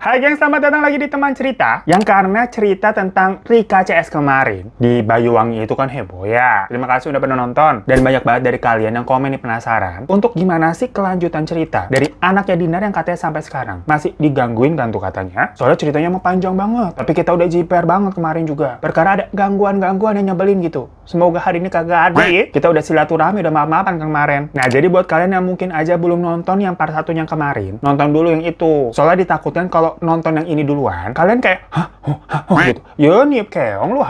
Hai geng, selamat datang lagi di Teman Cerita. Yang karena cerita tentang Rika CS kemarin di Banyuwangi itu kan heboh ya. Terima kasih udah pernah nonton. Dan banyak banget dari kalian yang komen nih penasaran untuk gimana sih kelanjutan cerita dari anaknya Dinar yang katanya sampai sekarang masih digangguin kan tuh katanya. Soalnya ceritanya mau panjang banget. Tapi kita udah jiper banget kemarin juga. Perkara ada gangguan-gangguan yang nyebelin gitu. Semoga hari ini kagak ada ya. Kita udah silaturahmi, udah maaf-maafan kemarin. Nah, jadi buat kalian yang mungkin aja belum nonton yang part 1 yang kemarin, nonton dulu yang itu. Soalnya ditakutkan kalau nonton yang ini duluan, kalian kayak gitu. Yo nih keong lu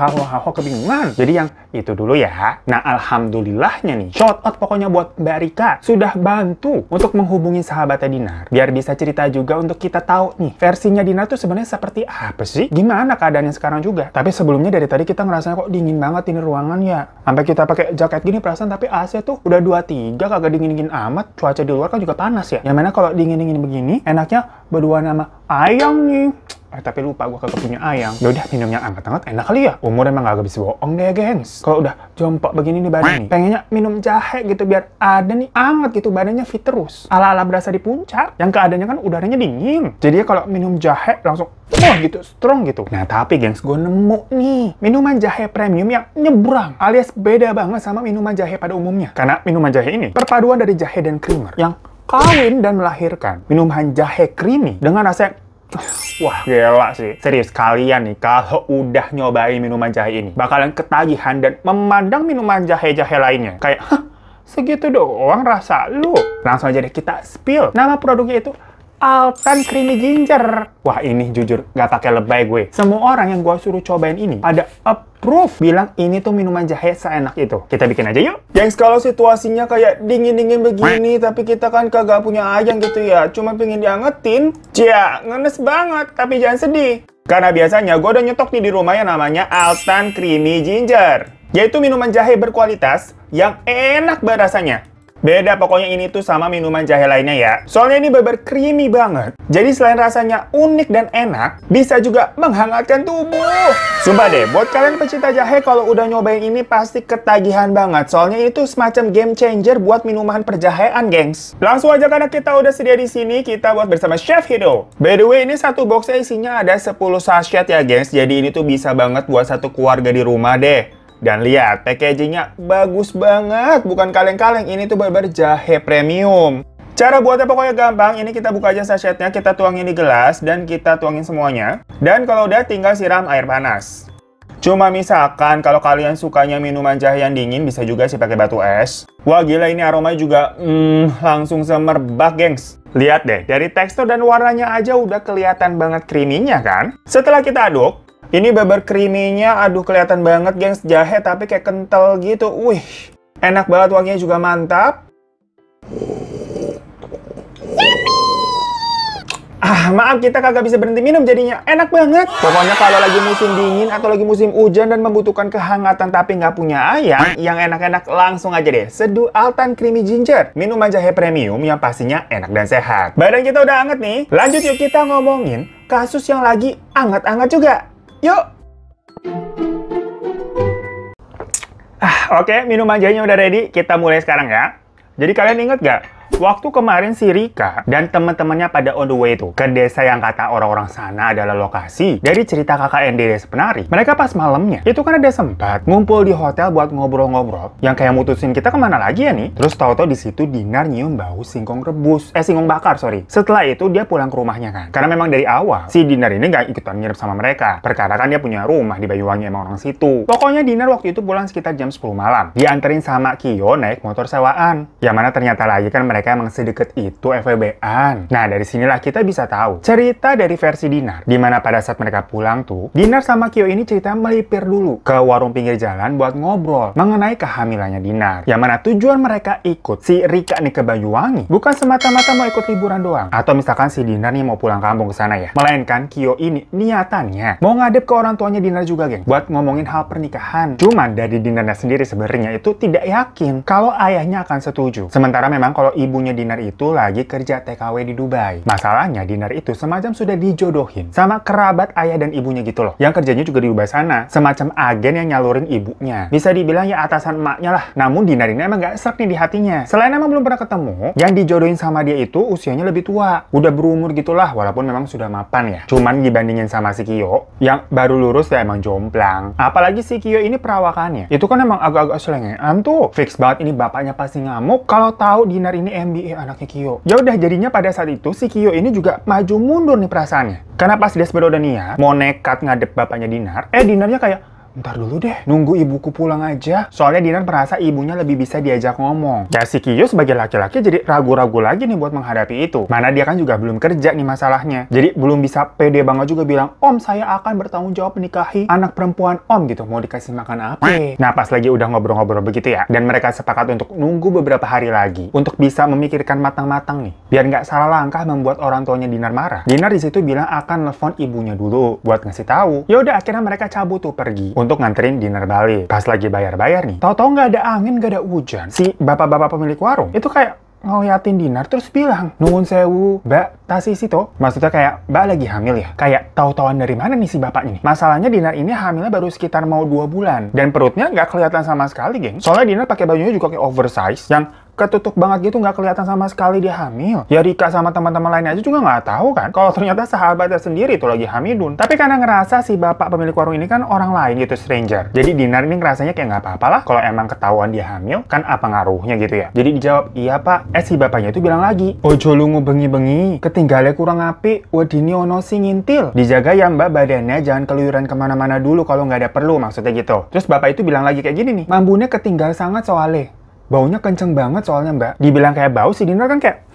kebingungan. Jadi yang itu dulu ya. Nah, alhamdulillahnya nih, shout out pokoknya buat Mbak Rika sudah bantu untuk menghubungi sahabatnya Dinar biar bisa cerita juga untuk kita tahu nih versinya Dinar tuh sebenarnya seperti apa sih? Gimana keadaannya sekarang juga? Tapi sebelumnya dari tadi kita ngerasanya kok dingin banget ini ruangan ya. Sampai kita pakai jaket gini perasaan tapi AC tuh udah 23 kagak dingin-dingin amat. Cuaca di luar kan juga panas ya. Yang mana kalau dingin-dingin begini enaknya berdua nama ayam nih. Tapi lupa gue kagak punya ayam. Yaudah minum yang anget-anget enak kali ya. Umur emang gak bisa bohong deh gengs. Kalau udah jongkok begini nih badan nih, pengennya minum jahe gitu biar ada nih anget gitu, badannya fit terus. Ala-ala berasa di puncak. Yang keadaannya kan udaranya dingin. Jadi kalau minum jahe langsung gitu, strong gitu. Nah tapi gengs, gue nemu nih minuman jahe premium yang nyebrang alias beda banget sama minuman jahe pada umumnya. Karena minuman jahe ini perpaduan dari jahe dan creamer yang kawin dan melahirkan minuman jahe creamy dengan rasa yang wah, gila sih. Serius, kalian nih, kalau udah nyobain minuman jahe ini, bakalan ketagihan dan memandang minuman jahe-jahe lainnya. Kayak, segitu doang rasa lu. Langsung aja deh kita spill. Nama produknya itu Altan Creamy Ginger. Wah, ini jujur gak pakai lebay gue. Semua orang yang gue suruh cobain ini pada approve, bilang ini tuh minuman jahe seenak itu. Kita bikin aja yuk. Gengs, kalau situasinya kayak dingin-dingin begini, tapi kita kan kagak punya ayam gitu ya, cuma pengen diangetin, ngenes banget, tapi jangan sedih. Karena biasanya gue udah nyetok nih di rumah yang namanya Altan Creamy Ginger. Yaitu minuman jahe berkualitas yang enak banget rasanya. Beda pokoknya ini tuh sama minuman jahe lainnya ya. Soalnya ini bener creamy banget. Jadi selain rasanya unik dan enak, bisa juga menghangatkan tubuh. Sumpah deh, buat kalian pecinta jahe kalau udah nyobain ini pasti ketagihan banget. Soalnya itu semacam game changer buat minuman perjahean, gengs. Langsung aja karena kita udah sedia di sini, kita buat bersama Chef Hido. By the way, ini satu boxnya isinya ada 10 sachet ya, gengs. Jadi ini tuh bisa banget buat satu keluarga di rumah deh. Dan lihat, packagingnya bagus banget. Bukan kaleng-kaleng, ini tuh bener-bener jahe premium. Cara buatnya pokoknya gampang. Ini kita buka aja sachetnya, kita tuangin di gelas, dan kita tuangin semuanya. Dan kalau udah, tinggal siram air panas. Cuma misalkan, kalau kalian sukanya minuman jahe yang dingin, bisa juga sih pakai batu es. Wah gila, ini aromanya juga langsung semerbak, gengs. Lihat deh, dari tekstur dan warnanya aja udah kelihatan banget creamy-nya kan? Setelah kita aduk, ini beber creamy-nya, aduh kelihatan banget gengs, jahe tapi kayak kental gitu. Wih, enak banget, wanginya juga mantap. Maaf kita kagak bisa berhenti minum jadinya, enak banget. Pokoknya kalau lagi musim dingin atau lagi musim hujan dan membutuhkan kehangatan tapi nggak punya ayam, yang enak-enak langsung aja deh, seduh Altan Creamy Ginger. Minuman jahe premium yang pastinya enak dan sehat. Badan kita udah anget nih, lanjut yuk kita ngomongin kasus yang lagi anget-anget juga. Yuk! Oke, minuman jahenya udah ready. Kita mulai sekarang ya. Jadi kalian inget gak? Waktu kemarin si Rika dan teman-temannya pada on the way tuh ke desa yang kata orang-orang sana adalah lokasi dari cerita KKND Desa Penari. Mereka pas malamnya itu kan ada sempat ngumpul di hotel buat ngobrol-ngobrol. Yang kayak mutusin kita kemana lagi ya nih? Terus tahu-tahu di situ Dinar nyium bau singkong rebus, singkong bakar sorry. Setelah itu dia pulang ke rumahnya kan. Karena memang dari awal si Dinar ini gak ikutan nginep sama mereka. Perkara kan dia punya rumah di Banyuwangi emang orang situ. Pokoknya Dinar waktu itu pulang sekitar jam 10 malam. Dianterin sama Kio naik motor sewaan. Yang mana ternyata lagi kan mereka emang sedekat itu FWB-an. Nah, dari sinilah kita bisa tahu cerita dari versi Dinar. Dimana pada saat mereka pulang tuh, Dinar sama Kio ini cerita melipir dulu ke warung pinggir jalan buat ngobrol mengenai kehamilannya Dinar. Yang mana tujuan mereka ikut si Rika nih ke Banyuwangi bukan semata-mata mau ikut liburan doang. Atau misalkan si Dinar nih mau pulang kampung ke sana ya. Melainkan Kio ini niatannya mau ngadep ke orang tuanya Dinar juga, geng. Buat ngomongin hal pernikahan. Cuman dari Dinarnya sendiri sebenarnya itu tidak yakin kalau ayahnya akan setuju. Sementara memang kalau ibu ibunya Dinar itu lagi kerja TKW di Dubai. Masalahnya Dinar itu semacam sudah dijodohin sama kerabat ayah dan ibunya gitu loh. Yang kerjanya juga di Dubai sana. Semacam agen yang nyalurin ibunya. Bisa dibilang ya atasan emaknya lah. Namun Dinar ini emang gak serk nih di hatinya. Selain emang belum pernah ketemu, yang dijodohin sama dia itu usianya lebih tua. Udah berumur gitulah, walaupun memang sudah mapan ya. Cuman dibandingin sama si Kyo, yang baru lurus ya emang jomplang. Apalagi si Kyo ini perawakannya. Itu kan emang agak-agak selengean tuh. Fix banget ini bapaknya pasti ngamuk kalau tahu Dinar ini MBA anaknya Kyo. Ya udah jadinya pada saat itu si Kyo ini juga maju mundur nih perasaannya. Karena pas dia sebenarnya udah niat mau nekat ngadep bapaknya Dinar, Dinarnya kayak, ntar dulu deh, nunggu ibuku pulang aja. Soalnya Dinar merasa ibunya lebih bisa diajak ngomong. Ya si Kyo sebagai laki-laki jadi ragu-ragu lagi nih buat menghadapi itu. Mana dia kan juga belum kerja nih masalahnya. Jadi belum bisa pede banget juga bilang, Om saya akan bertanggung jawab menikahi anak perempuan Om gitu. Mau dikasih makan apa? Nah pas lagi udah ngobrol-ngobrol begitu ya. Dan mereka sepakat untuk nunggu beberapa hari lagi. Untuk bisa memikirkan matang-matang nih. Biar nggak salah langkah membuat orang tuanya Dinar marah. Dinar disitu bilang akan nelfon ibunya dulu buat ngasih tahu. Ya udah akhirnya mereka cabut tuh pergi untuk nganterin Dinar balik. Pas lagi bayar-bayar nih, tahu-tahu nggak ada angin, nggak ada hujan. Si bapak-bapak pemilik warung itu kayak ngeliatin Dinar terus bilang, nuwun sewu, Mbak, tasisi toh. Maksudnya kayak, Mbak lagi hamil ya? Kayak tahu-tahuan dari mana nih si bapaknya nih? Masalahnya Dinar ini hamilnya baru sekitar mau 2 bulan. Dan perutnya nggak kelihatan sama sekali, geng. Soalnya Dinar pakai bajunya juga kayak oversize, yang ketutup banget gitu, nggak kelihatan sama sekali dia hamil. Ya Rika sama teman-teman lainnya aja juga nggak tahu kan kalau ternyata sahabatnya sendiri itu lagi hamidun. Tapi karena ngerasa si bapak pemilik warung ini kan orang lain gitu, stranger. Jadi Dinar ini ngerasanya kayak nggak apa-apa lah kalau emang ketahuan dia hamil, kan apa ngaruhnya gitu ya. Jadi dijawab, iya pak. Si bapaknya itu bilang lagi, ojo lu bengi-bengi, ketinggalnya kurang apik, wadini ono sing ngintil. Dijaga ya mbak badannya, jangan keluyuran kemana-mana dulu kalau nggak ada perlu, maksudnya gitu. Terus bapak itu bilang lagi kayak gini nih, mambunya ketinggal sangat soalnya. Baunya kenceng banget soalnya mbak. Dibilang kayak bau, si Dinar kan kayak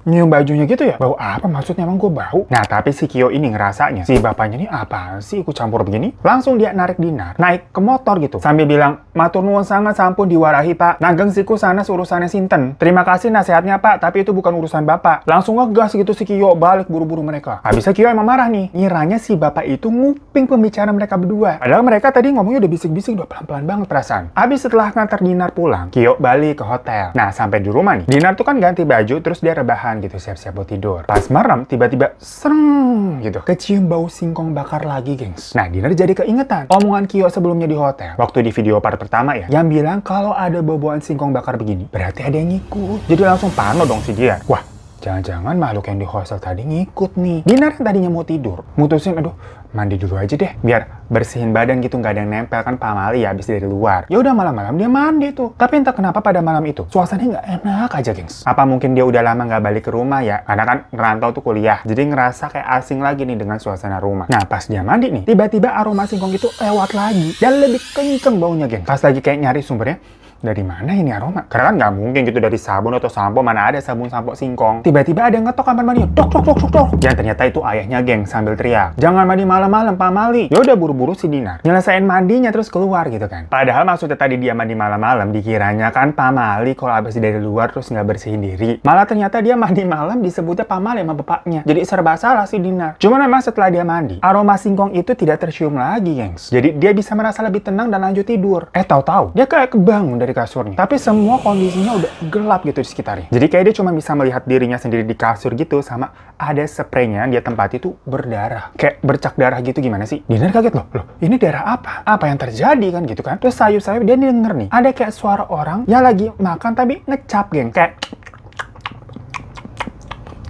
nyium bajunya gitu ya. Bau apa maksudnya, emang gue bau? Nah tapi si Kyo ini ngerasanya si bapaknya ini apaan sih ikut campur begini. Langsung dia narik Dinar naik ke motor gitu sambil bilang, matur nuwun sangat sampun diwarahi pak, nageng siku sana urusannya sinten. Terima kasih nasihatnya pak, tapi itu bukan urusan bapak. Langsung ngegas gitu si Kyo, balik buru-buru mereka. Habis Kyo emang marah nih, ngiranya si bapak itu nguping pembicaraan mereka berdua. Padahal mereka tadi ngomongnya udah bisik-bisik, udah pelan-pelan banget perasaan. Habis setelah ngantar Dinar pulang, Kyo balik ke hotel. Nah sampai di rumah nih, Dinar tuh kan ganti baju terus dia rebahan gitu, siap-siap buat tidur. Pas malam tiba-tiba sereng gitu, kecium bau singkong bakar lagi gengs. Nah Dinar jadi keingetan omongan Kyo sebelumnya di hotel waktu di video part pertama ya, yang bilang kalau ada bau-bauan singkong bakar begini berarti ada yang ngikut. Jadi langsung parno dong si dia. Wah, jangan-jangan makhluk yang di hostel tadi ngikut nih. Dinar yang tadinya mau tidur mutusin, aduh mandi dulu aja deh biar bersihin badan gitu, nggak ada yang nempel kan pamali ya habis dari luar. Ya udah malam-malam dia mandi tuh. Tapi entah kenapa pada malam itu suasananya nggak enak aja gengs. Apa mungkin dia udah lama nggak balik ke rumah ya, karena kan ngerantau tuh kuliah, jadi ngerasa kayak asing lagi nih dengan suasana rumah. Nah pas dia mandi nih, tiba-tiba aroma singkong itu lewat lagi dan lebih kenceng baunya gengs. Pas lagi kayak nyari sumbernya, dari mana ini aroma? Karena kan nggak mungkin gitu dari sabun atau sampo, mana ada sabun sampo singkong. Tiba-tiba ada yang ngetok kamar mandi, dok dok dok dok dok. Dan ternyata itu ayahnya geng sambil teriak, jangan mandi malam-malam Pak Mali. Ya udah buru-buru si Dinar nyelesain mandinya terus keluar gitu kan. Padahal maksudnya tadi dia mandi malam-malam dikiranya kan Pak Mali kalau habis dari luar terus nggak bersihin diri. Malah ternyata dia mandi malam disebutnya Pak Mali sama bapaknya. Jadi serba salah si Dinar. Cuman memang setelah dia mandi, aroma singkong itu tidak tercium lagi gengs. Jadi dia bisa merasa lebih tenang dan lanjut tidur. Tahu-tahu dia kayak kebangun dari kasurnya. Tapi semua kondisinya udah gelap gitu di sekitarnya. Jadi kayak dia cuma bisa melihat dirinya sendiri di kasur gitu, sama ada spraynya dia tempat itu berdarah. Kayak bercak darah gitu, gimana sih? Dinar kaget loh, ini darah apa? Apa yang terjadi kan gitu kan? Terus sayup-sayup dia denger nih, ada kayak suara orang yang lagi makan tapi ngecap geng. Kayak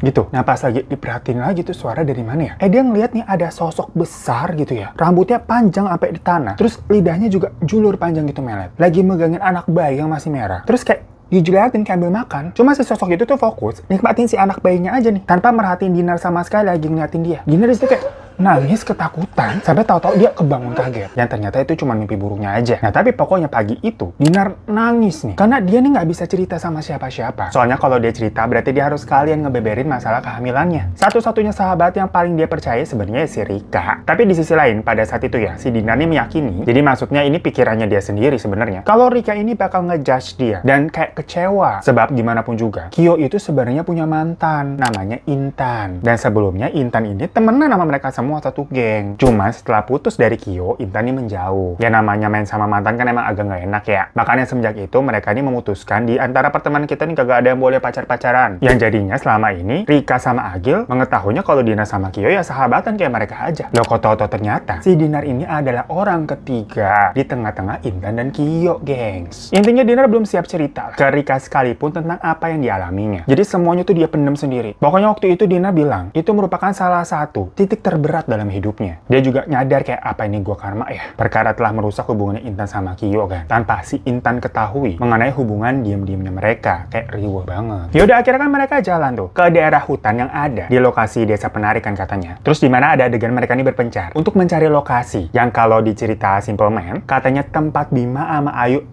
gitu. Nah pas lagi diperhatiin lagi tuh suara dari mana ya? Dia ngeliat nih ada sosok besar gitu ya. Rambutnya panjang sampai di tanah. Terus lidahnya juga julur panjang gitu melet. Lagi megangin anak bayi yang masih merah. Terus kayak dijelatin kayak ambil makan. Cuma si sosok itu tuh fokus nikmatin si anak bayinya aja nih, tanpa merhatiin Dinar sama sekali lagi ngeliatin dia. Dinar disitu kayak nangis ketakutan sampai tahu-tahu dia kebangun kaget. Yang ternyata itu cuma mimpi buruknya aja. Nah tapi pokoknya pagi itu Dinar nangis nih karena dia nih nggak bisa cerita sama siapa-siapa. Soalnya kalau dia cerita berarti dia harus sekalian ngebeberin masalah kehamilannya. Satu-satunya sahabat yang paling dia percaya sebenarnya si Rika. Tapi di sisi lain pada saat itu ya si Dinar nih meyakini, jadi maksudnya ini pikirannya dia sendiri sebenarnya, kalau Rika ini bakal ngejudge dia dan kayak kayak kecewa. Sebab gimana pun juga, Kyo itu sebenarnya punya mantan, namanya Intan. Dan sebelumnya Intan ini temenan sama mereka semua satu geng. Cuman setelah putus dari Kyo, Intan ini menjauh. Ya namanya main sama mantan kan emang agak nggak enak ya. Makanya semenjak itu mereka ini memutuskan di antara pertemanan kita nih kagak ada yang boleh pacar-pacaran. Yang jadinya selama ini Rika sama Agil mengetahuinya kalau Dinar sama Kyo ya sahabatan kayak mereka aja. Loh kok tau-tau ternyata si Dinar ini adalah orang ketiga di tengah-tengah Intan dan Kyo, gengs. Intinya Dinar belum siap cerita ke Rika sekalipun tentang apa yang dialaminya. Jadi semuanya tuh dia pendam sendiri. Pokoknya waktu itu Dinar bilang itu merupakan salah satu titik terberat dalam hidupnya. Dia juga nyadar kayak apa ini gua karma ya. Perkara telah merusak hubungannya Intan sama Kyo kan. Tanpa si Intan ketahui mengenai hubungan diem-diemnya mereka. Kayak riuh banget. Yaudah akhirnya kan mereka jalan tuh ke daerah hutan yang ada di lokasi desa penarikan katanya. Terus di mana ada adegan mereka ini berpencar untuk mencari lokasi yang kalau di cerita Simple Man katanya tempat Bima sama Ayu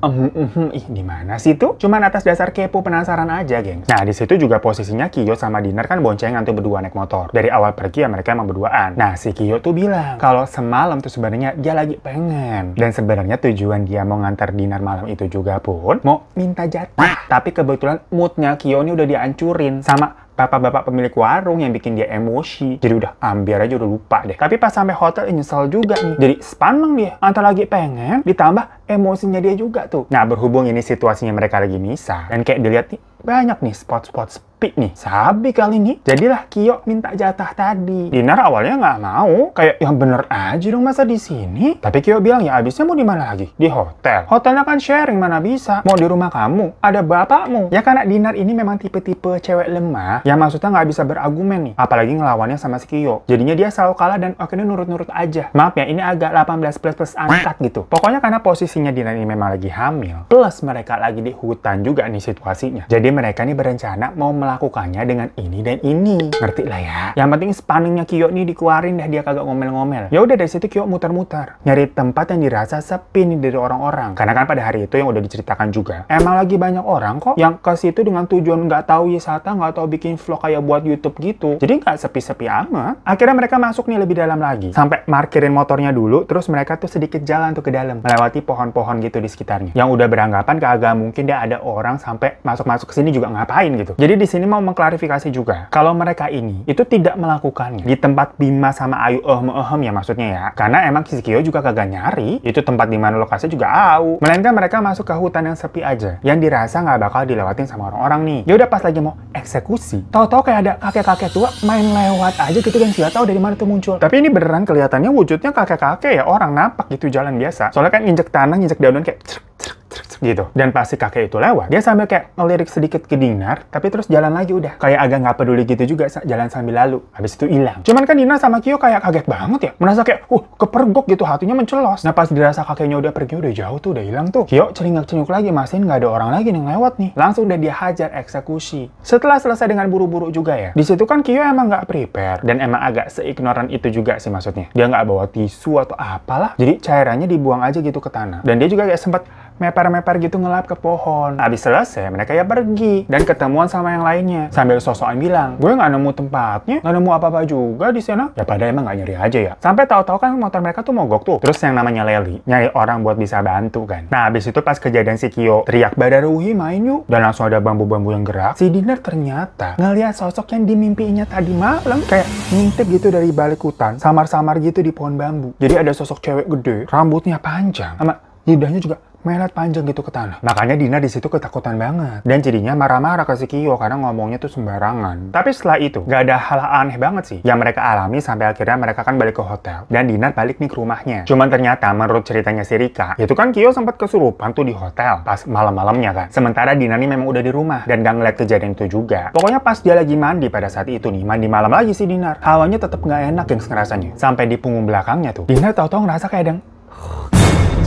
ih di mana sih tuh? Cuman atas dasar kepo penasaran aja, geng. Nah, di situ juga posisinya Kyo sama Dinar kan boncengan tuh berdua naik motor. Dari awal pergi ya mereka emang berduaan. Nah, si Kyo tuh bilang kalau semalam tuh sebenarnya dia lagi pengen. Dan sebenarnya tujuan dia mau ngantar Dinar malam itu juga pun mau minta jatah. Tapi kebetulan moodnya Kyo ini udah dihancurin sama bapak-bapak pemilik warung yang bikin dia emosi. Jadi udah ambiar aja udah lupa deh. Tapi pas sampai hotel nyesel juga nih. Jadi sepaneng dia. Antara lagi pengen ditambah emosinya dia juga tuh. Nah berhubung ini situasinya mereka lagi misah. Dan kayak dilihat nih banyak nih spot-spot sepi nih. Sabi kali ini. Jadilah Kyo minta jatah tadi. Dinar awalnya nggak mau. Kayak yang bener aja dong masa di sini. Tapi Kyo bilang ya abisnya mau di mana lagi? Di hotel. Hotelnya kan sharing mana bisa. Mau di rumah kamu. Ada bapakmu. Ya karena Dinar ini memang tipe-tipe cewek lemah. Yang maksudnya nggak bisa berargumen nih. Apalagi ngelawannya sama si Kyo. Jadinya dia selalu kalah dan akhirnya nurut-nurut aja. Maaf ya ini agak 18+ angkat gitu. Pokoknya karena posisinya Dinar ini memang lagi hamil. Plus mereka lagi di hutan juga nih situasinya. Jadi mereka nih berencana mau melakukannya dengan ini dan ini. Ngerti lah ya. Yang penting spanningnya Kyo nih dikeluarin dah dia kagak ngomel-ngomel. Ya udah dari situ Kyo muter-muter. Nyari tempat yang dirasa sepi nih dari orang-orang. Karena kan pada hari itu yang udah diceritakan juga. Emang lagi banyak orang kok yang ke situ dengan tujuan nggak tahu wisata, nggak tahu bikin vlog kayak buat YouTube gitu. Jadi nggak sepi-sepi amat. Akhirnya mereka masuk nih lebih dalam lagi. Sampai markirin motornya dulu, terus mereka tuh sedikit jalan tuh ke dalam. Melewati pohon-pohon gitu di sekitarnya. Yang udah beranggapan kagak mungkin dia ada orang sampai masuk-masuk ke sini juga ngapain gitu. Jadi di sini mau mengklarifikasi juga kalau mereka ini itu tidak melakukannya di tempat Bima sama Ayu ya maksudnya ya. Karena emang si Kyo juga kagak nyari itu tempat di mana lokasinya juga au. Melainkan mereka masuk ke hutan yang sepi aja yang dirasa nggak bakal dilewatin sama orang-orang nih. Ya udah pas lagi mau eksekusi, tahu-tahu kayak ada kakek-kakek tua main lewat aja gitu dan nggak tahu dari mana tuh muncul. Tapi ini beneran kelihatannya wujudnya kakek-kakek ya, orang napak gitu jalan biasa. Soalnya kan injek tanah, injek daun kayak gitu. Dan pasti kakek itu lewat, dia sambil kayak ngelirik sedikit ke Dinar, tapi terus jalan lagi udah. Kayak agak nggak peduli gitu juga, jalan sambil lalu. Habis itu hilang. Cuman kan Dinar sama Kyo kayak kaget banget ya. Merasa kayak, kepergok gitu, hatinya mencelos. Nah pas dirasa kakeknya udah pergi, udah jauh tuh, udah hilang tuh. Kyo celingak-celinguk lagi, masih nggak ada orang lagi yang lewat nih. Langsung udah dia hajar eksekusi. Setelah selesai dengan buru-buru juga ya. Di situ kan Kyo emang nggak prepare. Dan emang agak seignoran itu juga sih maksudnya. Dia nggak bawa tisu atau apalah. Jadi cairannya dibuang aja gitu ke tanah. Dan dia juga kayak sempat mepar-mepar gitu ngelap ke pohon. Habis selesai, mereka ya pergi. Dan ketemuan sama yang lainnya. Sambil sosokan bilang, gue nggak nemu tempatnya, nggak nemu apa-apa juga di sana. Ya padahal emang nggak nyari aja ya. Sampai tahu-tahu kan motor mereka tuh mogok tuh. Terus yang namanya Leli, nyari orang buat bisa bantu kan. Nah habis itu pas kejadian si Kyo teriak Badaruhi main yuk. Dan langsung ada bambu-bambu yang gerak. Si Dinar ternyata ngeliat sosok yang dimimpinya tadi malam. Kayak ngintip gitu dari balik hutan. Samar-samar gitu di pohon bambu. Jadi ada sosok cewek gede, rambutnya panjang. Sama lidahnya juga melet panjang gitu ke tanah. Makanya Dinar di situ ketakutan banget. Dan jadinya marah-marah ke si Kyo karena ngomongnya tuh sembarangan. Tapi setelah itu, gak ada hal aneh banget sih yang mereka alami sampai akhirnya mereka kan balik ke hotel. Dan Dinar balik nih ke rumahnya. Cuman ternyata menurut ceritanya si Rika, itu kan Kyo sempat kesurupan tuh di hotel pas malam-malamnya kan. Sementara Dinar nih memang udah di rumah dan gak ngeliat kejadian itu juga. Pokoknya pas dia lagi mandi pada saat itu nih, mandi malam lagi si Dinar. Hawanya tetap gak enak yang ngerasanya. Sampai di punggung belakangnya tuh, Dinar tahu-tahu ngerasa kayak ada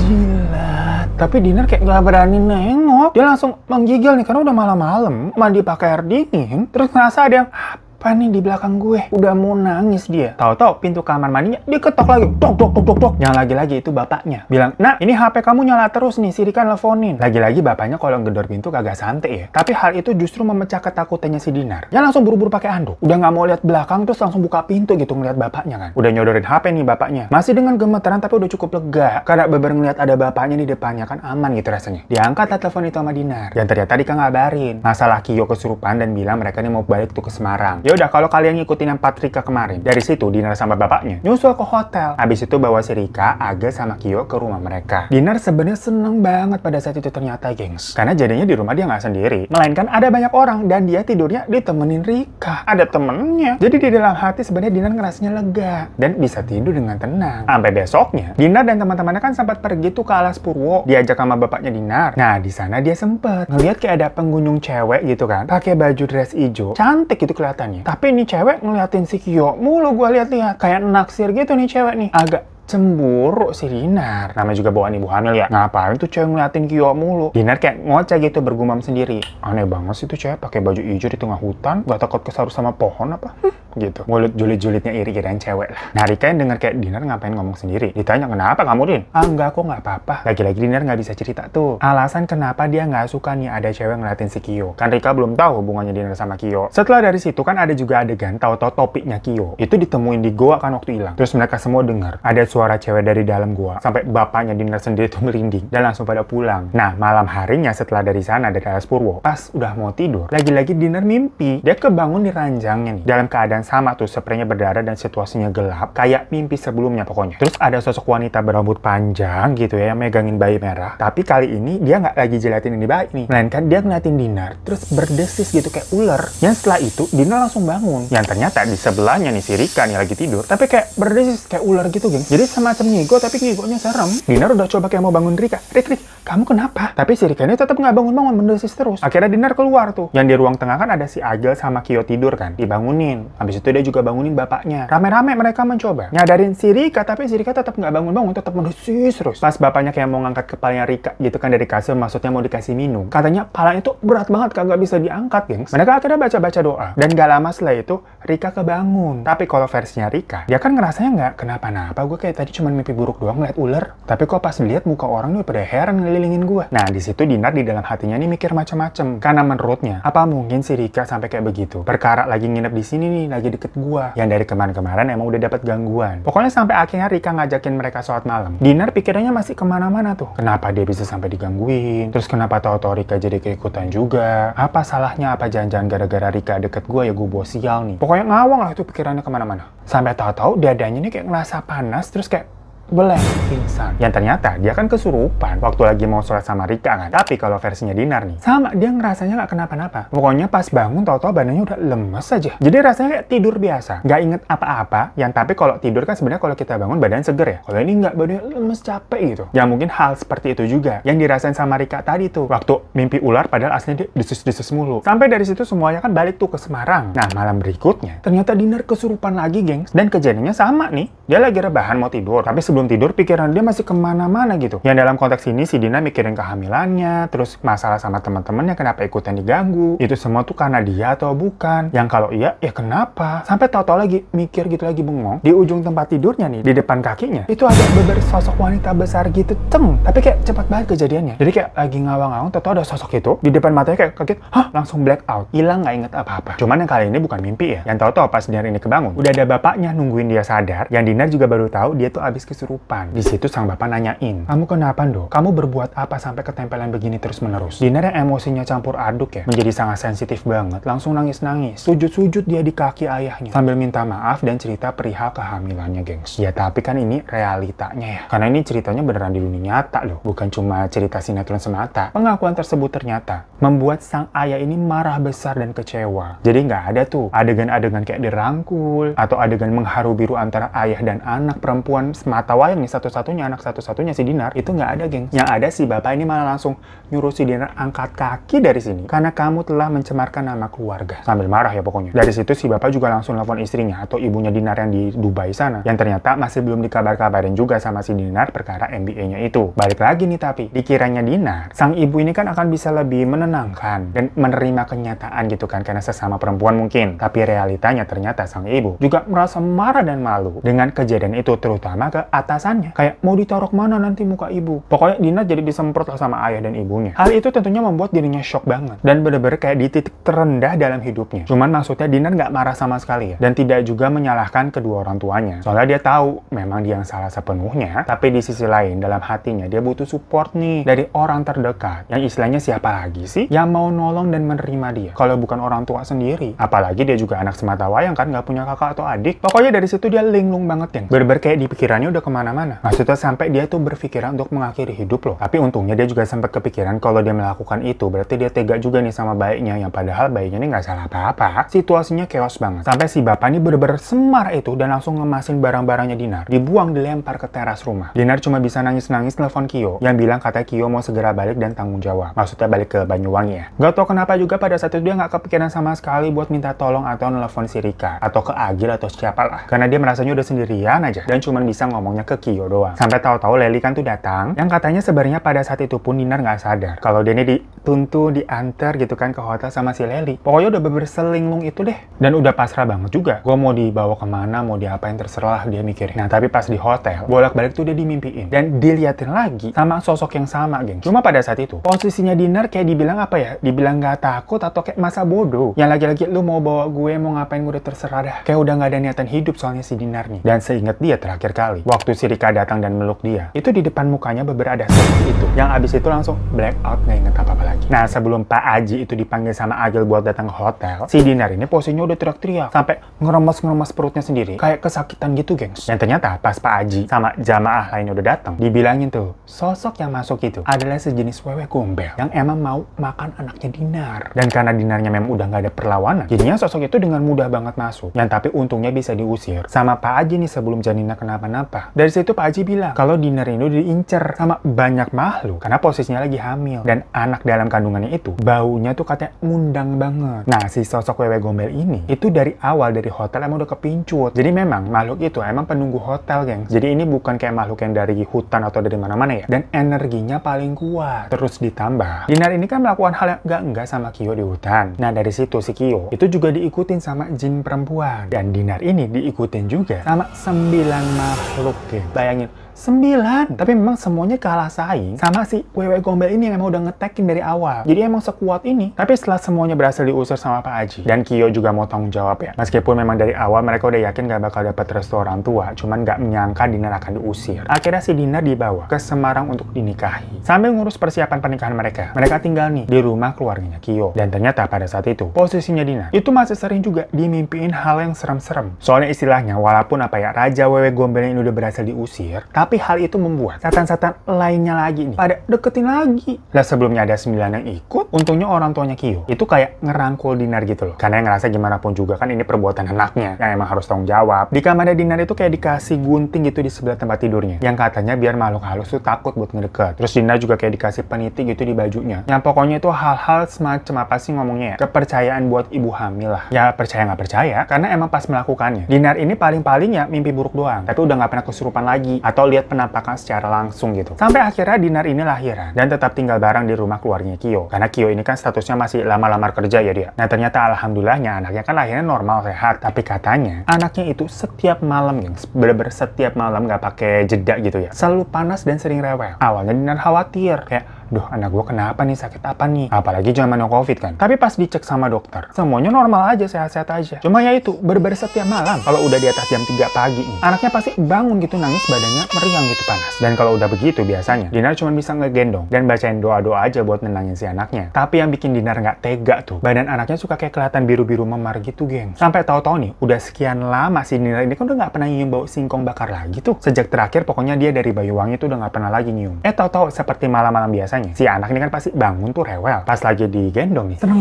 jilat. Tapi Dinar kayak gak berani nengok. Dia langsung menggigil nih karena udah malam-malam. Mandi pakai air dingin. Terus ngerasa ada yang apa apa nih di belakang gue? Udah mau nangis dia. Tahu-tahu pintu kamar mandinya diketok lagi. Dok, dok, dok, dok, dok. Yang lagi-lagi itu bapaknya. Bilang, "Nah, ini HP kamu nyala terus nih, si Rika nelfonin." Lagi-lagi bapaknya kalau ngedor pintu kagak santai ya. Tapi hal itu justru memecah ketakutannya si Dinar. Dia langsung buru-buru pakai anduk. Udah nggak mau lihat belakang, terus langsung buka pintu gitu ngeliat bapaknya kan. Udah nyodorin HP nih bapaknya. Masih dengan gemeteran tapi udah cukup lega. Karena beber ngeliat ada bapaknya di depannya kan aman gitu rasanya. Diangkat telepon itu sama Dinar. Dan ternyata Rika ngabarin masalah Kyo kesurupan dan bilang mereka nih mau balik tuh ke Semarang. Ya udah kalau kalian ngikutin yang 4 Rika kemarin. Dari situ Dinar sama bapaknya nyusul ke hotel. Habis itu bawa si Rika, Aga sama Kyo ke rumah mereka. Dinar sebenarnya seneng banget pada saat itu ternyata, gengs. Karena jadinya di rumah dia nggak sendiri, melainkan ada banyak orang dan dia tidurnya ditemenin Rika. Ada temennya. Jadi di dalam hati sebenarnya Dinar ngerasanya lega dan bisa tidur dengan tenang. Sampai besoknya, Dinar dan teman-temannya kan sempat pergi tuh ke Alas Purwo, diajak sama bapaknya Dinar. Nah, di sana dia sempet ngelihat kayak ada pengunjung cewek gitu kan, pakai baju dress hijau, cantik gitu kelihatannya. Tapi ini cewek ngeliatin si Kyo mulu, gua lihat-lihat kayak naksir gitu nih cewek nih. Agak cemburu si Dinar. Namanya juga bawaan ibu hamil ya. Ngapain tuh cewek ngeliatin Kyo mulu? Dinar kayak ngoceh gitu bergumam sendiri. Aneh banget sih tuh cewek pakai baju hijau di tengah hutan. Gak takut kesarut sama pohon apa? Gitu. Mulut julid-julidnya iri-irian cewek lah. Nah, Rika yang denger kayak Dinar ngapain ngomong sendiri. Ditanya, "Kenapa kamu, Din?" "Ah, enggak, kok nggak apa-apa." Lagi-lagi Dinar nggak bisa cerita tuh alasan kenapa dia nggak suka nih ada cewek ngeliatin si Kyo. Kan Rika belum tahu hubungannya Dinar sama Kyo. Setelah dari situ kan ada juga adegan tahu-tahu topiknya Kyo itu ditemuin di goa kan waktu hilang. Terus mereka semua dengar ada suara cewek dari dalam goa. Sampai bapaknya Dinar sendiri tuh merinding dan langsung pada pulang. Nah, malam harinya setelah dari sana dari Alas Purwo, pas udah mau tidur, lagi-lagi Dinar mimpi. Dia kebangun di ranjangnya nih dalam keadaan sama tuh, spraynya berdarah dan situasinya gelap kayak mimpi sebelumnya pokoknya. Terus ada sosok wanita berambut panjang gitu ya yang megangin bayi merah. Tapi kali ini dia nggak lagi jelatin ini bayi nih, melainkan dia ngeliatin Dinar terus berdesis gitu kayak ular. Yang setelah itu Dinar langsung bangun. Yang ternyata di sebelahnya nih si Rika nih lagi tidur tapi kayak berdesis kayak ular gitu, geng. Jadi semacam ngigo tapi ngigonya serem. Dinar udah coba kayak mau bangun Rika. Rik, kamu kenapa? Tapi si Rika ini tetap nggak bangun-bangun, berdesis terus. Akhirnya Dinar keluar tuh. Yang di ruang tengah kan ada si Agel sama Kyo tidur kan, dibangunin. Habis itu dia juga bangunin bapaknya. Rame-rame mereka mencoba nyadarin si Rika, tapi si Rika tetap nggak bangun-bangun, tetap mendesis terus. Pas bapaknya kayak mau ngangkat kepalanya Rika gitu kan dari kasur, maksudnya mau dikasih minum. Katanya palanya itu berat banget, kagak bisa diangkat, gengs. Mereka akhirnya baca-baca doa. Dan gak lama setelah itu, Rika kebangun. Tapi kalau versinya Rika, dia kan ngerasanya nggak kenapa-napa. Gue kayak tadi cuma mimpi buruk doang ngeliat ular. Tapi kok pas lihat muka orang nih pada heran ngelilingin gue. Nah, di situ Dinar di dalam hatinya nih mikir macam-macam. Karena menurutnya, apa mungkin si Rika sampai kayak begitu? Perkara lagi nginep di sini nih, lagi deket gua. Yang dari kemarin-kemarin emang udah dapat gangguan. Pokoknya sampai akhirnya Rika ngajakin mereka sholat malam. Dinar pikirannya masih kemana-mana tuh. Kenapa dia bisa sampai digangguin? Terus kenapa tahu-tahu Rika jadi keikutan juga? Apa salahnya? Apa jangan-jangan gara-gara Rika deket gua ya gue bawa sial nih? Pokoknya ngawang lah itu pikirannya kemana-mana. Sampai tahu-tahu dadanya nih kayak ngerasa panas terus kayak beleh, pingsan. Yang ternyata dia kan kesurupan waktu lagi mau sholat sama Rika kan. Tapi kalau versinya Dinar nih, sama, dia ngerasanya nggak kenapa-napa. Pokoknya pas bangun tahu-tahu badannya udah lemes aja. Jadi rasanya kayak tidur biasa, nggak inget apa-apa. Yang tapi kalau tidur kan sebenarnya kalau kita bangun badan seger ya. Kalau ini nggak, badannya lemes, capek gitu. Ya mungkin hal seperti itu juga yang dirasain sama Rika tadi tuh waktu mimpi ular, padahal aslinya dia desus-desus mulu. Sampai dari situ semuanya kan balik tuh ke Semarang. Nah, malam berikutnya ternyata Dinar kesurupan lagi, gengs. Dan kejadiannya sama nih. Dia lagi rebahan mau tidur, tapi sebelum tidur pikiran dia masih kemana-mana gitu. Yang dalam konteks ini si Dina mikirin kehamilannya, terus masalah sama teman-temannya kenapa ikutan diganggu. Itu semua tuh karena dia atau bukan. Yang kalau iya, ya kenapa? Sampai tahu-tahu lagi mikir gitu lagi bengong. Di ujung tempat tidurnya nih, di depan kakinya, itu ada beber sosok wanita besar gitu, tapi kayak cepat banget kejadiannya. Jadi kayak lagi ngawang-ngawang, tahu-tahu ada sosok itu di depan matanya kayak kaget, hah, langsung black out, hilang nggak inget apa-apa. Cuman yang kali ini bukan mimpi ya. Yang tahu-tahu pas Dinar ini kebangun, udah ada bapaknya nungguin dia sadar. Yang Dinar juga baru tahu dia tuh abis kesurupan. Di situ sang bapak nanyain, kamu kenapa dong? Kamu berbuat apa sampai ketempelan begini terus-menerus? Dinar yang emosinya campur aduk ya, menjadi sangat sensitif banget, langsung nangis-nangis. Sujud-sujud dia di kaki ayahnya, sambil minta maaf dan cerita perihal kehamilannya, gengs. Ya tapi kan ini realitanya ya, karena ini ceritanya beneran di dunia nyata loh, bukan cuma cerita sinetron semata. Pengakuan tersebut ternyata membuat sang ayah ini marah besar dan kecewa. Jadi nggak ada tuh adegan-adegan kayak dirangkul, atau adegan mengharu biru antara ayah dan anak perempuan semata wayang nih, satu-satunya anak satu-satunya si Dinar. Itu nggak ada, geng. Yang ada si bapak ini malah langsung nyuruh si Dinar angkat kaki dari sini karena kamu telah mencemarkan nama keluarga. Sambil marah ya pokoknya. Dari situ si bapak juga langsung telepon istrinya atau ibunya Dinar yang di Dubai sana, yang ternyata masih belum dikabar-kabarin juga sama si Dinar perkara MBA-nya itu. Balik lagi nih, tapi dikiranya Dinar, sang ibu ini kan akan bisa lebih menenangkan dan menerima kenyataan gitu kan, karena sesama perempuan mungkin. Tapi realitanya ternyata sang ibu juga merasa marah dan malu dengan kejadian itu, terutama ke atasannya. Kayak mau ditaruh mana nanti muka ibu. Pokoknya Dinar jadi disemprot lah sama ayah dan ibunya. Hal itu tentunya membuat dirinya shock banget dan bener-bener kayak di titik terendah dalam hidupnya. Cuman maksudnya Dinar nggak marah sama sekali ya, dan tidak juga menyalahkan kedua orang tuanya. Soalnya dia tahu memang dia yang salah sepenuhnya, tapi di sisi lain dalam hatinya dia butuh support nih dari orang terdekat. Yang istilahnya siapa lagi sih yang mau nolong dan menerima dia kalau bukan orang tua sendiri? Apalagi dia juga anak semata wayang kan, nggak punya kakak atau adik. Pokoknya dari situ dia linglung banget ya. Bener-bener kayak di pikirannya udah kemana-mana. Maksudnya sampai dia tuh berpikiran untuk mengakhiri hidup loh. Tapi untungnya dia juga sempat kepikiran kalau dia melakukan itu berarti dia tega juga nih sama bayinya, yang padahal bayinya ini nggak salah apa-apa. Situasinya chaos banget. Sampai si bapak ini bener-bener semar itu dan langsung ngemasin barang-barangnya Dinar. Dibuang, dilempar ke teras rumah. Dinar cuma bisa nangis-nangis telepon Kyo yang bilang kata Kyo mau segera balik dan tanggung jawab. Maksudnya balik ke Banyuwangi ya. Gak tau kenapa juga pada saat itu dia nggak kepikiran sama sekali buat minta tolong atau nelfon si Rika atau ke Agil atau siapalah. Karena dia merasanya udah sendirian aja dan cuma bisa ngomongnya ke Kyo doang. Sampai tahu-tahu Leli kan tuh datang, yang katanya sebenarnya pada saat itu pun Dinar nggak sadar kalau dia ini dituntun, diantar gitu kan ke hotel sama si Leli. Pokoknya udah bener selinglung itu deh. Dan udah pasrah banget juga. Gue mau dibawa kemana, mau diapain terserah dia mikirin. Nah tapi pas di hotel, bolak-balik tuh dia dimimpiin dan diliatin lagi sama sosok yang sama, geng. Cuma pada saat itu posisinya Dinar kayak dibilang apa ya, dibilang nggak takut atau kayak masa bodoh yang lagi-lagi lu mau bawa gue, mau ngapain gue udah terserah dah. Kayak udah nggak ada niatan hidup soalnya si Dinar nih. Dan seingat dia terakhir kali waktu si Rika datang dan meluk dia, itu di depan mukanya beberapa ada sosok itu yang abis itu langsung black out, nggak inget apa-apa lagi. Nah sebelum Pak Aji itu dipanggil sama Agil buat datang ke hotel, si Dinar ini posisinya udah teriak-teriak sampai ngeremas-ngeremas perutnya sendiri kayak kesakitan gitu, gengs. Dan ternyata pas Pak Aji sama jamaah lainnya udah datang, dibilangin tuh sosok yang masuk itu adalah sejenis wewe gombel yang emang mau makan anaknya Dinar. Dan karena Dinarnya memang udah nggak ada perlawanan, jadinya sosok itu dengan mudah banget masuk. Yang tapi untungnya bisa diusir sama Pak Aji nih sebelum Janina kenapa-napa. Dari situ Pak Aji bilang kalau Dinar ini udah diincer sama banyak makhluk karena posisinya lagi hamil dan anak dalam kandungannya itu baunya tuh katanya ngundang banget. Nah si sosok wewe gombel ini itu dari awal dari hotel emang udah kepincut. Jadi memang makhluk itu emang penunggu hotel, geng. Jadi ini bukan kayak makhluk yang dari hutan atau dari mana-mana ya. Dan energinya paling kuat. Terus ditambah Dinar ini kan melakukan hal yang enggak sama Kyo di hutan. Nah dari situ si Kyo itu juga diikutin sama jin perempuan. Dan Dinar ini diikutin juga sama 9 makhluk, geng. Bayangin 9, tapi memang semuanya kalah saing sama si wewe gombel ini yang emang udah ngetekin dari awal. Jadi emang sekuat ini. Tapi setelah semuanya berhasil diusir sama Pak Aji dan Kyo juga mau tanggung jawab ya. Meskipun memang dari awal mereka udah yakin gak bakal dapat restu orang tua, cuman gak menyangka Dinar akan diusir. Akhirnya si Dinar dibawa ke Semarang untuk dinikahi. Sambil ngurus persiapan pernikahan mereka, mereka tinggal nih di rumah keluarganya Kyo. Dan ternyata pada saat itu posisinya Dinar itu masih sering juga dimimpiin hal yang serem-serem. Soalnya istilahnya walaupun apa ya, raja wewe gombel ini udah berhasil diusir, tapi hal itu membuat setan-setan lainnya lagi nih pada deketin lagi. Lah sebelumnya ada 9 yang ikut, untungnya orang tuanya Kyo itu kayak ngerangkul Dinar gitu loh. Karena yang ngerasa gimana pun juga kan ini perbuatan anaknya yang emang harus tanggung jawab. Di kamarnya Dinar itu kayak dikasih gunting gitu di sebelah tempat tidurnya. Yang katanya biar makhluk halus tuh takut buat ngedeket. Terus Dinar juga kayak dikasih peniti gitu di bajunya. Yang pokoknya itu hal-hal semacam apa sih ngomongnya ya? Kepercayaan buat ibu hamil lah. Ya percaya nggak percaya, karena emang pas melakukannya Dinar ini paling-paling ya mimpi buruk doang. Tapi udah nggak pernah kesurupan lagi atau lihat penampakan secara langsung gitu. Sampai akhirnya Dinar ini lahiran dan tetap tinggal bareng di rumah keluarganya Kyo. Karena Kyo ini kan statusnya masih lama-lamar kerja ya dia. Nah ternyata alhamdulillahnya anaknya kan lahirnya normal sehat. Tapi katanya anaknya itu setiap malam, gengs, bener-bener setiap malam nggak pakai jeda gitu ya, selalu panas dan sering rewel. Awalnya Dinar khawatir kayak, duh anak gue kenapa nih, sakit apa nih? Apalagi zaman COVID kan. Tapi pas dicek sama dokter, semuanya normal aja, sehat-sehat aja. Cuma ya itu, bener-bener setiap malam kalau udah di atas jam 3 pagi nih, anaknya pasti bangun gitu nangis, badannya meriang gitu panas. Dan kalau udah begitu biasanya Dinar cuma bisa ngegendong dan bacain doa-doa aja buat nenangin si anaknya. Tapi yang bikin Dinar nggak tega tuh, badan anaknya suka kayak kelihatan biru-biru memar gitu, geng. Sampai tahu-tahu nih, udah sekian lama si Dinar ini kan udah nggak pernah nyium bau singkong bakar lagi tuh. Sejak terakhir pokoknya dia dari Banyuwangi tuh udah nggak pernah lagi nyium. Tahu-tahu seperti malam-malam biasanya, si anak ini kan pasti bangun tuh rewel. Pas lagi digendong nih, seneng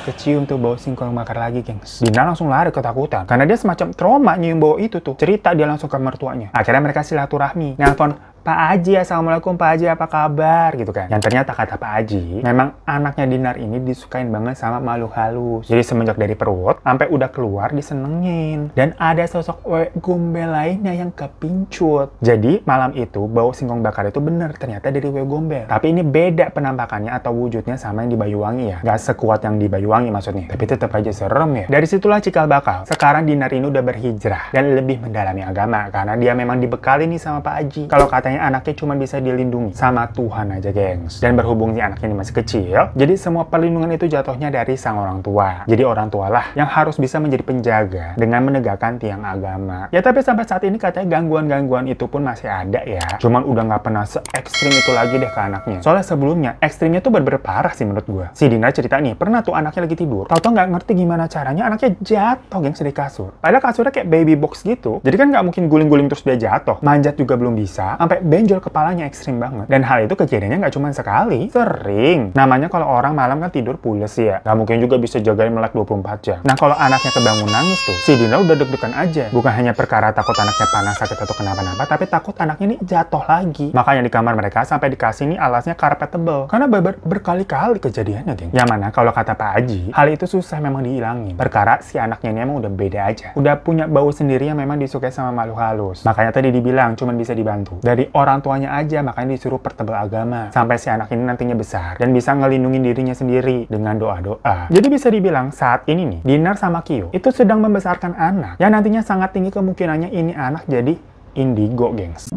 kecium tuh bau singkong bakar lagi, gengs. Dinar langsung lari ketakutan karena dia semacam trauma nyium bau itu tuh. Cerita dia langsung ke mertuanya. Akhirnya mereka silaturahmi, nelpon Pak Haji, assalamualaikum Pak Haji, apa kabar gitu kan. Yang ternyata kata Pak Haji, memang anaknya Dinar ini disukain banget sama makhluk halus. Jadi semenjak dari perut sampai udah keluar disenengin. Dan ada sosok wewe gombel lainnya yang kepincut. Jadi malam itu bau singkong bakar itu bener ternyata dari wewe gombel. Tapi ini beda penampakannya atau wujudnya sama yang di Banyuwangi ya. Gak sekuat yang di Banyuwangi maksudnya. Tapi tetap aja serem ya. Dari situlah cikal bakal. Sekarang Dinar ini udah berhijrah dan lebih mendalami agama karena dia memang dibekali nih sama Pak Haji. Kalau katanya anaknya cuma bisa dilindungi sama Tuhan aja, gengs. Dan berhubung si anaknya ini masih kecil, jadi semua perlindungan itu jatuhnya dari sang orang tua. Jadi orang tua lah yang harus bisa menjadi penjaga dengan menegakkan tiang agama. Ya tapi sampai saat ini katanya gangguan-gangguan itu pun masih ada ya. Cuman udah nggak pernah se-ekstrim itu lagi deh ke anaknya. Soalnya sebelumnya ekstrimnya tuh bener-bener parah sih menurut gua. Si Dinar cerita nih, pernah tuh anaknya lagi tidur, tau-tau nggak ngerti gimana caranya anaknya jatuh, gengs, dari kasur. Padahal kasurnya kayak baby box gitu. Jadi kan nggak mungkin guling-guling terus dia jatuh. Manjat juga belum bisa, sampai benjol kepalanya ekstrim banget. Dan hal itu kejadiannya nggak cuma sekali, sering. Namanya kalau orang malam kan tidur pules ya. Nggak mungkin juga bisa jagain melek 24 jam. Nah kalau anaknya kebangun nangis tuh, si Dinar udah deg-degan aja. Bukan hanya perkara takut anaknya panas, sakit atau kenapa-napa, tapi takut anaknya ini jatuh lagi. Makanya di kamar mereka sampai dikasih nih alasnya karpet tebel. Karena berkali-kali kejadiannya, geng. Yang mana kalau kata Pak Haji, hal itu susah memang dihilangin. Perkara si anaknya ini emang udah beda aja. Udah punya bau sendiri yang memang disukai sama makhluk halus. Makanya tadi dibilang cuman bisa dibantu dari orang tuanya aja, makanya disuruh pertebal agama. Sampai si anak ini nantinya besar dan bisa ngelindungin dirinya sendiri dengan doa-doa. Jadi bisa dibilang saat ini nih, Dinar sama Kyo itu sedang membesarkan anak yang nantinya sangat tinggi kemungkinannya ini anak jadi indigo, gengs.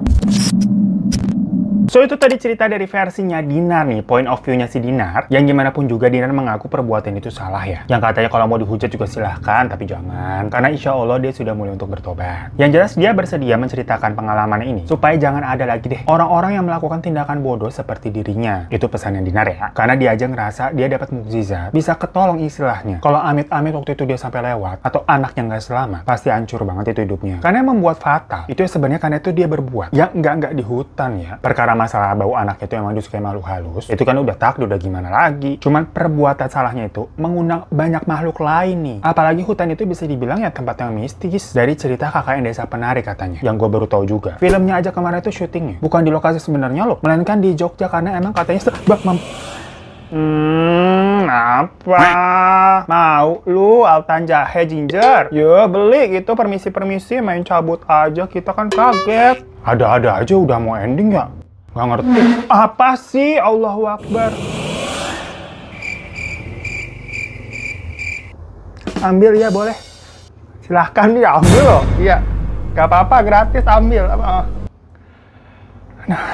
So itu tadi cerita dari versinya Dinar nih, point of view-nya si Dinar. Yang gimana pun juga Dinar mengaku perbuatan itu salah ya. Yang katanya kalau mau dihujat juga silahkan, tapi jangan. Karena insya Allah dia sudah mulai untuk bertobat. Yang jelas dia bersedia menceritakan pengalaman ini supaya jangan ada lagi deh orang-orang yang melakukan tindakan bodoh seperti dirinya. Itu pesannya Dinar ya. Karena dia aja ngerasa dia dapat mukjizat, bisa ketolong istilahnya. Kalau amit-amit waktu itu dia sampai lewat atau anaknya nggak selamat, pasti hancur banget itu hidupnya. Karena yang membuat fatal itu ya sebenarnya karena itu dia berbuat yang nggak di hutan ya. Perkara masalah bau anak itu emang disukai makhluk halus, itu kan udah takdir, udah gimana lagi. Cuman perbuatan salahnya itu mengundang banyak makhluk lain nih. Apalagi hutan itu bisa dibilang ya tempat yang mistis. Dari cerita KKN Desa Penari katanya, yang gue baru tahu juga. Filmnya aja kemarin itu syutingnya bukan di lokasi sebenarnya loh, melainkan di Jogja karena emang katanya apa? Mau lu altan jahe ginger? Yo beli gitu, permisi main cabut aja, kita kan kaget. Ada-ada aja udah mau ending ya. Nggak ngerti. Apa sih? Allahu Akbar. Ambil ya, boleh. Silahkan dia ambil loh. Iya. Gak apa-apa, gratis ambil. Nah.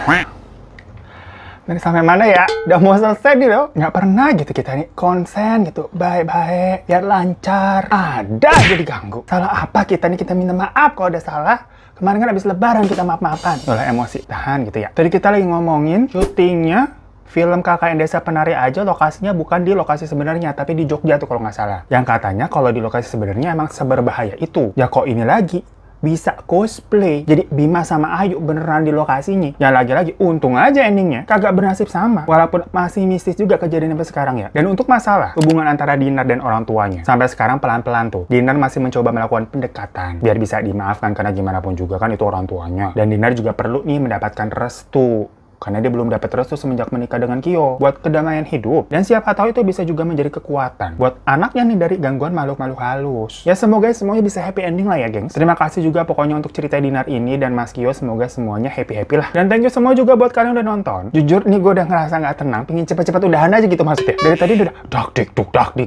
Dari sampai mana ya? Udah mau selesai nih loh. Nggak pernah gitu kita nih konsen gitu. Baik-baik. Biar lancar. Ada aja diganggu. Salah apa kita nih? Kita minta maaf kalau ada salah. Kemarin kan habis lebaran kita maaf-maafan. Udah emosi, tahan gitu ya. Tadi kita lagi ngomongin syutingnya film KKN Desa Penari aja, lokasinya bukan di lokasi sebenarnya, tapi di Jogja tuh kalau nggak salah. Yang katanya kalau di lokasi sebenarnya emang seberbahaya itu. Ya kok ini lagi bisa cosplay jadi Bima sama Ayu beneran di lokasinya. Ya lagi-lagi untung aja endingnya kagak bernasib sama, walaupun masih mistis juga kejadian sampai sekarang ya. Dan untuk masalah hubungan antara Dinar dan orang tuanya, sampai sekarang pelan-pelan tuh Dinar masih mencoba melakukan pendekatan biar bisa dimaafkan, karena gimana pun juga kan itu orang tuanya. Dan Dinar juga perlu nih mendapatkan restu, karena dia belum dapat restu semenjak menikah dengan Kyo buat kedamaian hidup. Dan siapa tahu itu bisa juga menjadi kekuatan buat anaknya nih dari gangguan makhluk-makhluk halus. Ya semoga semuanya bisa happy ending lah ya, gengs. Terima kasih juga pokoknya untuk cerita Dinar ini dan Mas Kyo, semoga semuanya happy-happy lah. Dan thank you semua juga buat kalian udah nonton. Jujur nih gue udah ngerasa nggak tenang, pingin cepet-cepet udahan aja gitu maksudnya. Dari tadi udah dak dik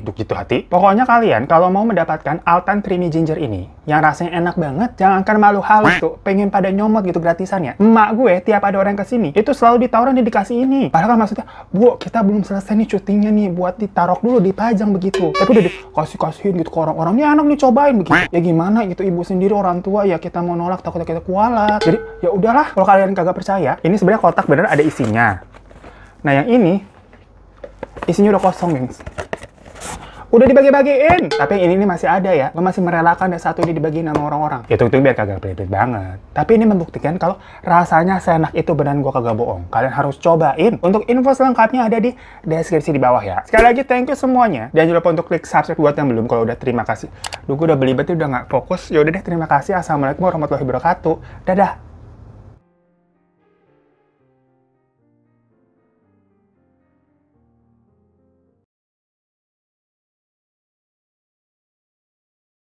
duk gitu hati. Pokoknya kalian kalau mau mendapatkan Altan Creamy Ginger ini yang rasanya enak banget, jangankan makhluk halus tuh pengen pada nyomot gitu gratisan ya. Emak gue tiap ada orang kesini itu selalu ditawarin dan dikasih ini. Padahal kan maksudnya, Bu, kita belum selesai nih syutingnya nih, buat ditarok dulu, dipajang begitu. Tapi udah dikasih-kasihin gitu ke orang-orang, nih anak nih cobain begitu. Ya gimana gitu, ibu sendiri orang tua ya kita mau nolak, takutnya kita kualat. Jadi ya udahlah, kalau kalian kagak percaya, ini sebenarnya kotak bener ada isinya. Nah yang ini, isinya udah kosong, gengs. Udah dibagi-bagiin, tapi yang ini masih ada ya. Gue masih merelakan yang satu ini dibagiin sama orang-orang. Itu biar kagak pelit-pelit banget. Tapi ini membuktikan kalau rasanya seenak itu beneran gue kagak bohong. Kalian harus cobain. Untuk info selengkapnya ada di deskripsi di bawah ya. Sekali lagi thank you semuanya. Dan jangan lupa untuk klik subscribe buat yang belum. Kalau udah terima kasih. Duh gue udah belibet udah nggak fokus. Ya udah deh terima kasih. Assalamualaikum warahmatullahi wabarakatuh. Dadah.